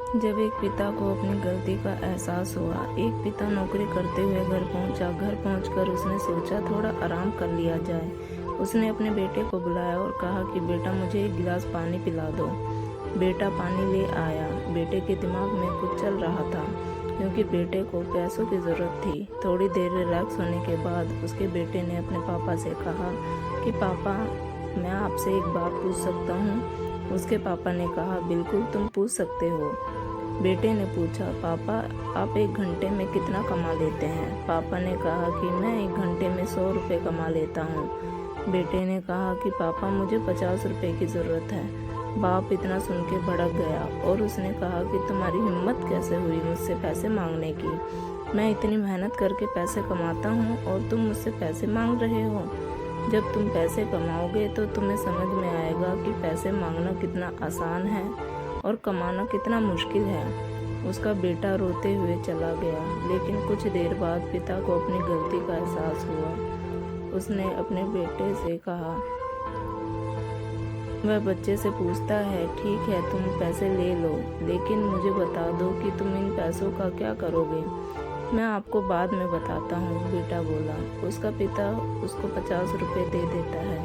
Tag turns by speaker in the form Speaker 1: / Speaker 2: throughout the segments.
Speaker 1: जब एक पिता को अपनी गलती का एहसास हुआ। एक पिता नौकरी करते हुए घर पहुंचा। घर पहुंचकर उसने सोचा थोड़ा आराम कर लिया जाए। उसने अपने बेटे को बुलाया और कहा कि बेटा मुझे एक गिलास पानी पिला दो। बेटा पानी ले आया। बेटे के दिमाग में कुछ चल रहा था क्योंकि बेटे को पैसों की ज़रूरत थी। थोड़ी देर रिलैक्स होने के बाद उसके बेटे ने अपने पापा से कहा कि पापा मैं आपसे एक बात पूछ सकता हूँ। उसके पापा ने कहा बिल्कुल तुम पूछ सकते हो। बेटे ने पूछा पापा आप एक घंटे में कितना कमा लेते हैं। पापा ने कहा कि मैं एक घंटे में 100 रुपये कमा लेता हूँ। बेटे ने कहा कि पापा मुझे 50 रुपये की ज़रूरत है। बाप इतना सुन के भड़क गया और उसने कहा कि तुम्हारी हिम्मत कैसे हुई मुझसे पैसे मांगने की। मैं इतनी मेहनत करके पैसे कमाता हूँ और तुम मुझसे पैसे मांग रहे हो। जब तुम पैसे कमाओगे तो तुम्हें समझ में आएगा कि पैसे मांगना कितना आसान है और कमाना कितना मुश्किल है। उसका बेटा रोते हुए चला गया। लेकिन कुछ देर बाद पिता को अपनी गलती का एहसास हुआ। उसने अपने बेटे से कहा, वह बच्चे से पूछता है ठीक है तुम पैसे ले लो, लेकिन मुझे बता दो कि तुम इन पैसों का क्या करोगे। मैं आपको बाद में बताता हूँ, बेटा बोला। उसका पिता उसको 50 रुपये दे देता है।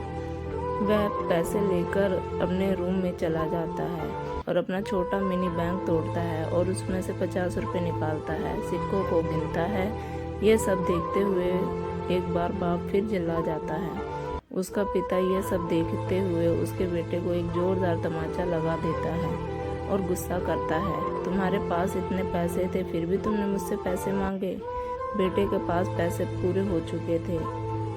Speaker 1: वह पैसे लेकर अपने रूम में चला जाता है और अपना छोटा मिनी बैंक तोड़ता है और उसमें से 50 रुपये निकालता है, सिक्कों को गिनता है। यह सब देखते हुए एक बार बाप फिर चिल्ला जाता है। उसका पिता यह सब देखते हुए उसके बेटे को एक जोरदार तमाचा लगा देता है और गुस्सा करता है, तुम्हारे पास इतने पैसे थे फिर भी तुमने मुझसे पैसे मांगे। बेटे के पास पैसे पूरे हो चुके थे।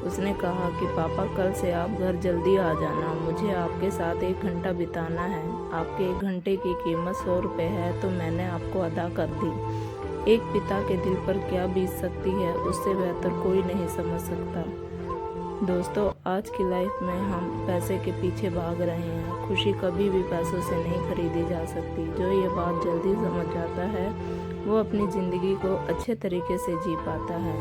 Speaker 1: उसने कहा कि पापा कल से आप घर जल्दी आ जाना, मुझे आपके साथ 1 घंटा बिताना है। आपके 1 घंटे की कीमत 100 रुपये है तो मैंने आपको अदा कर दी। एक पिता के दिल पर क्या बीत सकती है उससे बेहतर कोई नहीं समझ सकता। दोस्तों आज की लाइफ में हम पैसे के पीछे भाग रहे हैं। खुशी कभी भी पैसों से नहीं खरीदी जा सकती। जो ये बात जल्दी समझ जाता है वो अपनी ज़िंदगी को अच्छे तरीके से जी पाता है।